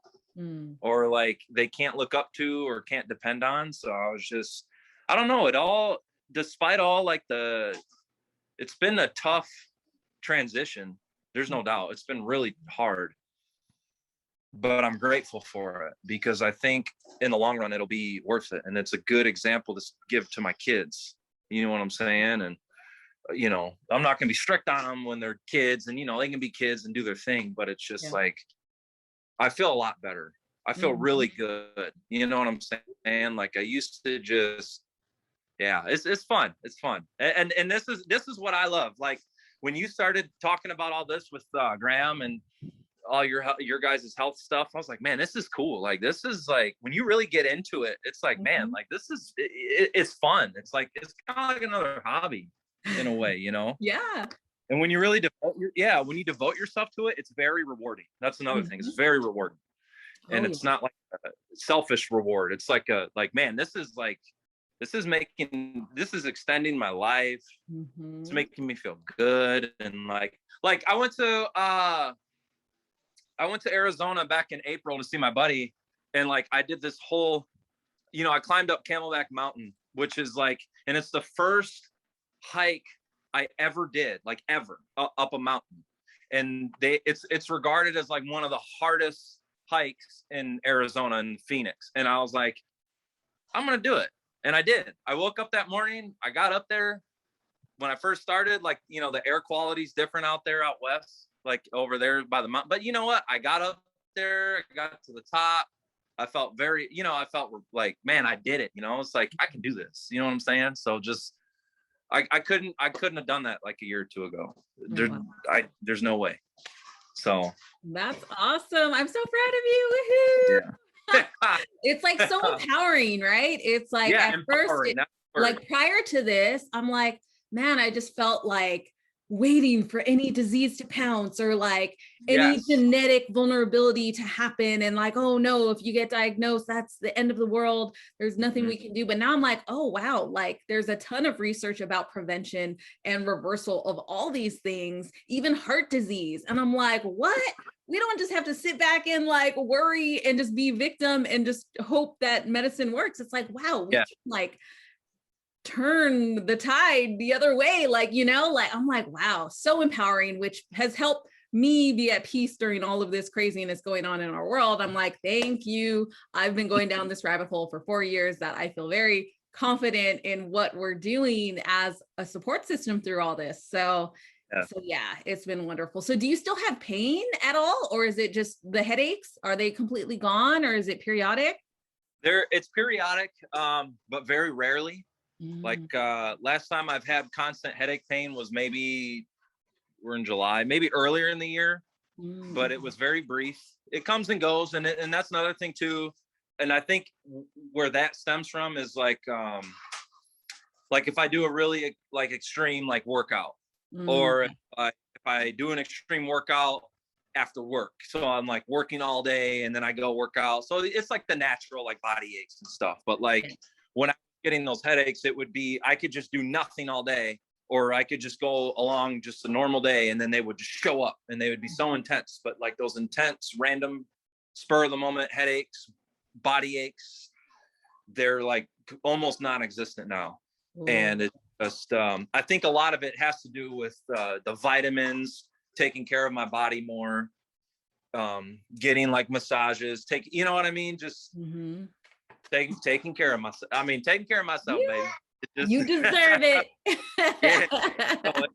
or like they can't look up to or can't depend on. So I don't know, despite all like it's been a tough transition. There's no doubt. It's been really hard, but I'm grateful for it because I think in the long run, it'll be worth it. And it's a good example to give to my kids. You know what I'm saying? And, I'm not going to be strict on them when they're kids, and, they can be kids and do their thing, but it's just like, I feel a lot better. I feel really good. You know what I'm saying? Like, I used to just, it's fun. It's fun. And this is what I love. Like, when you started talking about all this with Graham and all your guys' health stuff, I was like, man, this is cool. Like, this is like, when you really get into it, it's like, man, like, this is, it's fun. It's like, it's kind of like another hobby in a way, Yeah. And when you really when you devote yourself to it, it's very rewarding. That's another thing. It's very rewarding. And it's not like a selfish reward. It's like man, this is extending my life. It's making me feel good. And like I went to Arizona back in April to see my buddy, and like I did this whole, I climbed up Camelback Mountain, which is like, and it's the first hike I ever did, like ever, up a mountain. And it's regarded as like one of the hardest hikes in Arizona and Phoenix. And I was like, I'm gonna do it. And I did. I woke up that morning, I got up there. When I first started, like, the air quality is different out there out west, like over there by the mountain. But you know what? I got up there, I got to the top. I felt I felt like, man, I did it. It's like, I can do this. You know what I'm saying? So just, I couldn't have done that like a year or two ago. There's no way. So That's awesome. I'm so proud of you. Woohoo. Yeah. It's like so empowering, right? It's like at first, like prior to this, I'm like, man, I just felt like waiting for any disease to pounce or like any genetic vulnerability to happen. And like, oh no, if you get diagnosed, that's the end of the world. There's nothing we can do. But now I'm like, oh wow, like there's a ton of research about prevention and reversal of all these things, even heart disease. And I'm like, what? we don't just have to sit back and like worry and just be victim and just hope that medicine works. It's like, wow, we Yeah. can like turn the tide the other way. Like, you know, like I'm like, wow, so empowering, which has helped me be at peace during all of this craziness going on in our world. I'm like, thank you. I've been going down this rabbit hole for 4 years that I feel very confident in what we're doing as a support system through all this. So Yeah. so yeah, it's been wonderful. So do you still have pain at all, or is it just the headaches? Are they completely gone, or is it periodic? It's periodic, but very rarely. Like Mm, last time I've had constant headache pain was maybe, we're in July, maybe earlier in the year, but it mm, was very brief. It comes and goes, and that's another thing too. And I think where that stems from is like if I do a really like extreme like workout, or mm. if I do an extreme workout after work, so I'm like working all day and then I go work out, so it's like the natural like body aches and stuff. But like when I'm getting those headaches, it would be I could just do nothing all day, or I could just go along just a normal day, and then they would just show up and they would be so intense. But like those intense random spur of the moment headaches, body aches, they're like almost non-existent now. Ooh. And it just I think a lot of it has to do with the vitamins, taking care of my body more, getting like massages, you know what I mean, just Mm-hmm. taking care of myself. I mean, taking care of myself, Yeah, baby. It just you deserve it. yeah, so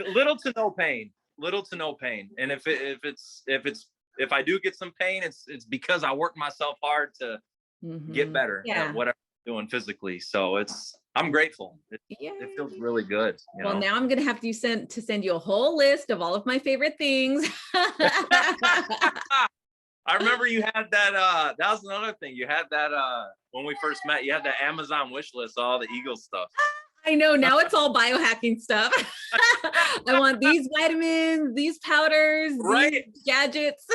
little to no pain, little to no pain. And if I do get some pain, it's because I work myself hard to get Mm-hmm. better at Yeah. whatever I'm doing physically. So I'm grateful. It feels Yay. really good, you Well, know. now I'm gonna have to send you a whole list of all of my favorite things. I remember you had that that was another thing. You had that when we first met, you had that Amazon wish list, all the Eagle stuff. I know now it's all biohacking stuff. I want these vitamins, these powders, these Right. gadgets.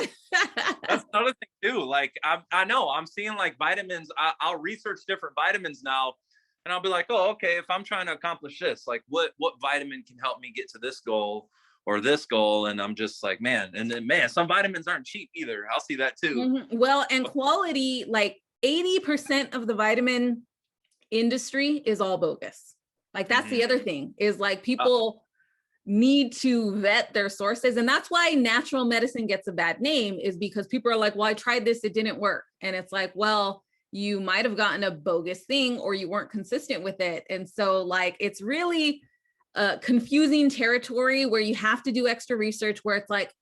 That's another thing too. Like I know I'm seeing like vitamins. I'll research different vitamins now, and I'll be like, oh, okay. If I'm trying to accomplish this, like what vitamin can help me get to this goal or this goal? And I'm just like, man, and then man, some vitamins aren't cheap either. I'll see that too. Mhm. Well, and quality, like 80% of the vitamin industry is all bogus. Like that's Mm-hmm. the other thing is like people need to vet their sources. And that's why natural medicine gets a bad name, is because people are like, well, I tried this, it didn't work. And it's like, well, you might have gotten a bogus thing or you weren't consistent with it. And so like, it's really confusing territory where you have to do extra research, where it's like,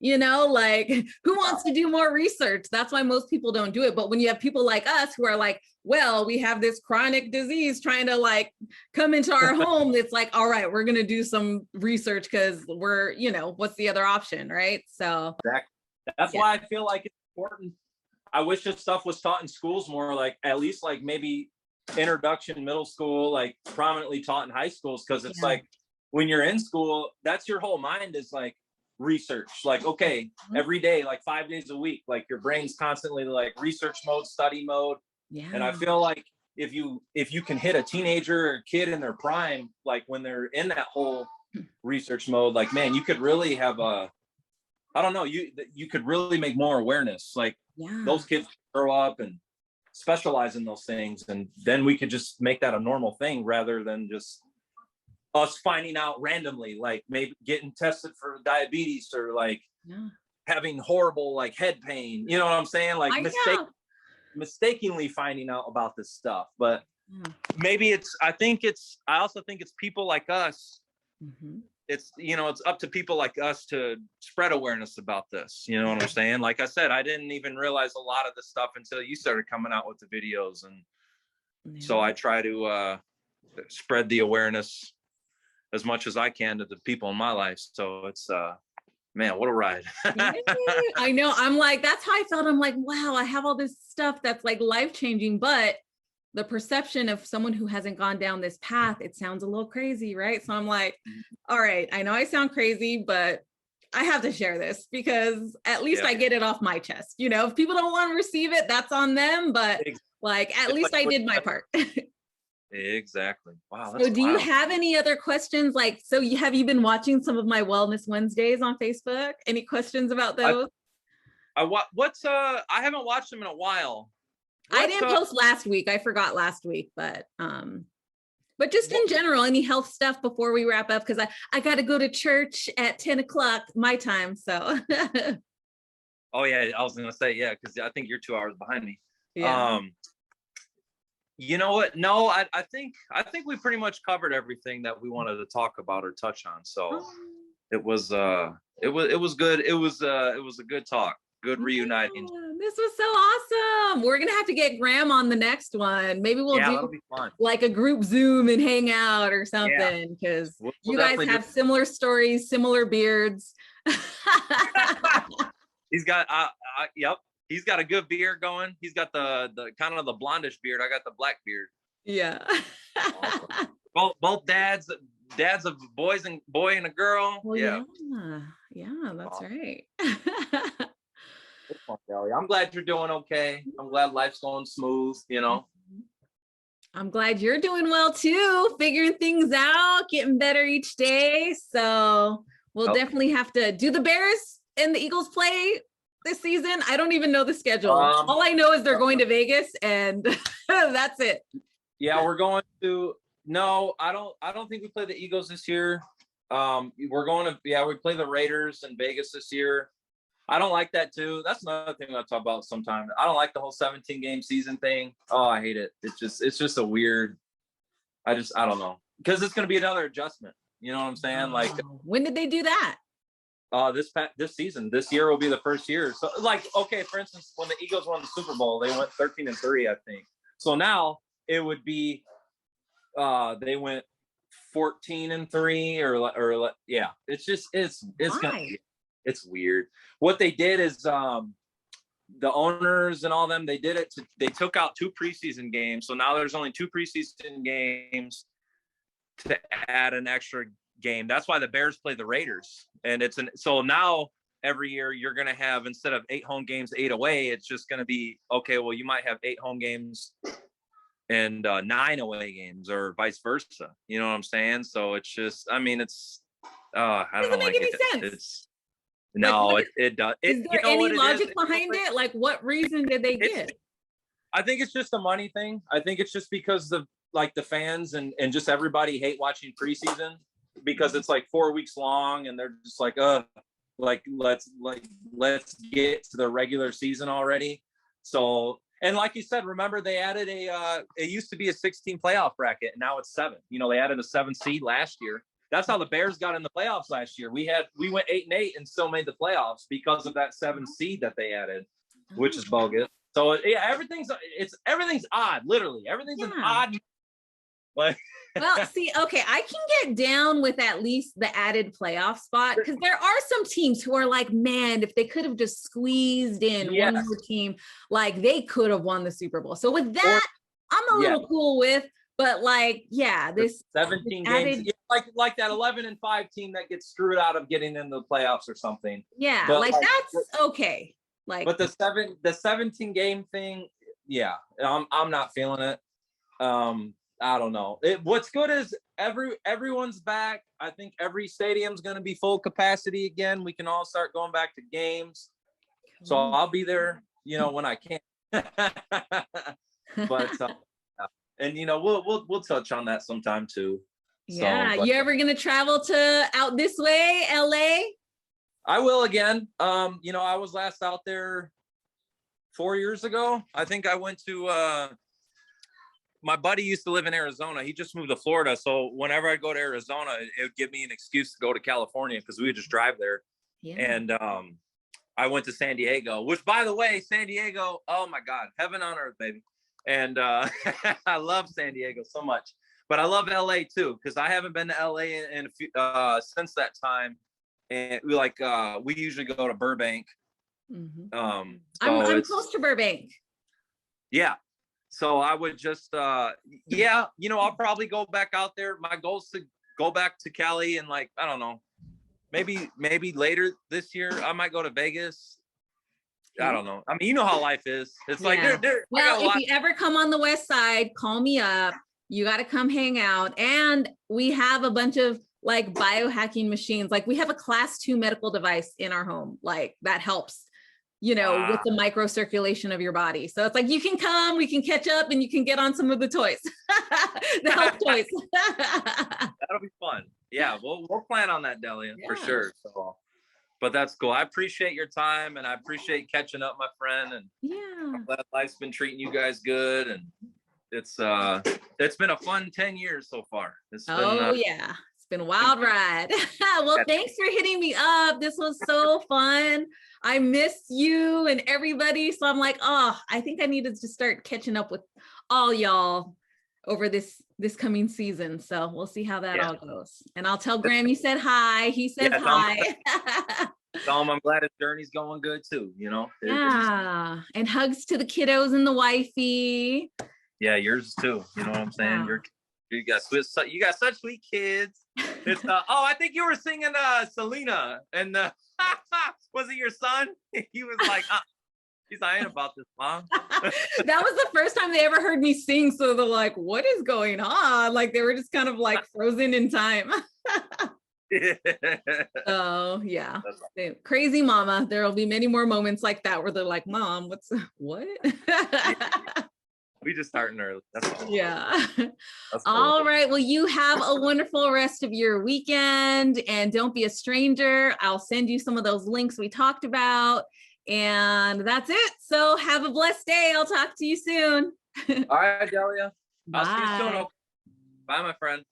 you know, like who wants to do more research? That's why most people don't do it. But when you have people like us who are like, well, we have this chronic disease trying to like come into our home, it's like, all right, we're going to do some research because we're, you know, what's the other option, right? So Exactly. That's yeah. why I feel like it's important. I wish this stuff was taught in schools more, like at least like maybe introduction, middle school, like prominently taught in high schools. Cause it's Yeah. like when you're in school, that's your whole mind is like research. Like, okay, every day, like 5 days a week, like your brain's constantly like research mode, study mode. And I Yeah. feel like if you can hit a teenager or a kid in their prime, like when they're in that whole research mode, like man, you could really have I don't know, you could really make more awareness. Like Yeah. those kids grow up and specialize in those things, and then we could just make that a normal thing rather than just us finding out randomly, like maybe getting tested for diabetes or like Yeah. having horrible like head pain. You know what I'm saying? Like I know. mistakenly finding out about this stuff. But Yeah. maybe I also think it's people like us. Mm-hmm. It's, you know, it's up to people like us to spread awareness about this. You know what I'm saying? Like I said, I didn't even realize a lot of this stuff until you started coming out with the videos. And so Yeah. I try to spread the awareness as much as I can to the people in my life. So it's man, what a ride. Yay. I know. I'm like, that's how I felt. I'm like, wow, I have all this stuff that's like life changing, but the perception of someone who hasn't gone down this path, it sounds a little crazy, right? So I'm like, all right, I know I sound crazy, but I have to share this because at least Yeah. I get it off my chest. You know, if people don't want to receive it, that's on them, but like, at It's least like I did my part. Exactly. Wow, So that's do you wild. have any other questions? Like, so have you been watching some of my Wellness Wednesdays on Facebook? Any questions about I those? what's I haven't watched them in a while. I What's didn't post last week. I forgot last week, but just what, in general, any health stuff before we wrap up, because I got to go to church at 10 o'clock my time. So oh yeah, I was gonna say, yeah, because I think you're 2 hours behind me. yeah. Um, you know what? No, I think we pretty much covered everything that we wanted to talk about or touch on. So it was it was good. It was a good talk. Good reuniting. Yeah, this was so awesome. We're gonna have to get Graham on the next one. Maybe we'll Yeah, do that'll be fun. like a group Zoom and hang out or Yeah, something, because we'll you guys definitely do. have similar stories, similar beards. He's got yep. He's got a good beard going. He's got the kind of the blondish beard. I got the black beard. Yeah. Awesome. Both dads of boy and a girl. Well, Yeah. yeah. Yeah, that's Awesome. right. It's fun, Kelly. I'm glad you're doing okay. I'm glad life's going smooth, you know. I'm glad you're doing well too, figuring things out, getting better each day. So we'll Oh, definitely have to do the Bears and the Eagles play this season. I don't even know the schedule. um, All I know is they're going to Vegas and that's it. yeah, we're going to. No, I don't think we play the Eagles this year. We're going to. Yeah, we play the Raiders in Vegas this year. I don't like that too. That's another thing I'll talk about sometime. I don't like the whole 17 game season thing. Oh, I hate it. It's just a weird. I don't know, because it's going to be another adjustment. You know what I'm saying? Like, When did they do that? this season, this year will be the first year. So, like, okay, for instance, when the Eagles won the Super Bowl, they went 13-3, I think. So now it would be, they went 14-3, or yeah. It's just it's weird. What they did is, the owners and all them, they took out 2 preseason games. So now there's only 2 preseason games to add an extra game. That's why the Bears play the Raiders. And so now every year you're going to have, instead of 8 home games, 8 away, it's just going to be, okay, well, you might have 8 home games and 9 away games, or vice versa. You know what I'm saying? So it's just, I mean, I Doesn't don't make like any it. sense. It's Like, no, it does. is You there know any what it is? logic behind it? Like, what reason did they give? I think it's just a money thing. I think it's just because the fans and just everybody hate watching preseason, because it's like 4 weeks long, and they're just like, let's get to the regular season already. So, and like you said, remember they added it used to be a 16 playoff bracket, and now it's 7. You know, they added a 7 seed last year. That's how the Bears got in the playoffs last year. We went 8-8 and still made the playoffs because of that 7 seed that they added, which is bogus. So yeah, everything's odd. Literally, everything's an odd. Like, Well, see, okay, I can get down with at least the added playoff spot, because there are some teams who are like, man, if they could have just squeezed in one more team, like they could have won the Super Bowl. So with that, I'm a little cool with. But like, yeah, this 17 added, games, like that 11-5 team that gets screwed out of getting into the playoffs or something. Yeah, but like that's okay. Like, but the 17 game thing, yeah, I'm not feeling it. I don't know. What's good is everyone's back. I think every stadium's going to be full capacity again. We can all start going back to games. So I'll be there, when I can. But and we'll touch on that sometime too. Yeah, so, you ever gonna travel to out this way, LA? I will again. I was last out there 4 years ago. I think I went to my buddy used to live in Arizona. He just moved to Florida. So whenever I go to Arizona, it would give me an excuse to go to California, because we would just drive there. Yeah. And I went to San Diego, which, by the way, San Diego, oh my God, heaven on earth, baby. And I love San Diego so much. But I love LA too, because I haven't been to LA in a few, since that time. And we usually go to Burbank. Mm-hmm. So I'm close to Burbank. Yeah. So I would just, I'll probably go back out there. My goal is to go back to Cali, and I don't know, maybe later this year I might go to Vegas. I don't know. I mean, you know how life is. It's like, well, if you ever come on the West Side, call me up. You got to come hang out. And we have a bunch of like biohacking machines. Like we have a class 2 medical device in our home, like that helps, you know, with Wow. the microcirculation of your body. So it's like, you can come, we can catch up, and you can get on some of the toys, the health toys. That'll be fun. Yeah, we'll plan on that, Delia, for Yeah. sure. So, but that's cool. I appreciate your time, and I appreciate catching up, my friend. And Yeah. I'm glad life's been treating you guys good. And it's been a fun 10 years so far. It's been Yeah. It's been a wild ride. Well, thanks for hitting me up. This was so fun. I miss you and everybody. So I'm like, oh, I think I need to just start catching up with all y'all over this coming season. So we'll see how that all goes. And I'll tell Graham you said hi. He says hi. Tell him I'm glad his journey's going good too, you know? Yeah. And hugs to the kiddos and the wifey. Yeah, yours too. You know what I'm saying? Wow. You got such sweet kids. It's I think you were singing Selena, and was it your son? He was like, he's I ain't about this, Mom. That was the first time they ever heard me sing, so they're like, what is going on? Like they were just kind of like frozen in time. Oh yeah. Crazy mama. There will be many more moments like that where they're like, Mom, what? We just starting early. That's all. Yeah. That's All cool. right. Well, you have a wonderful rest of your weekend, and don't be a stranger. I'll send you some of those links we talked about, and that's it. So have a blessed day. I'll talk to you soon. All right, Delia. Bye. I'll see you soon. Bye, my friend.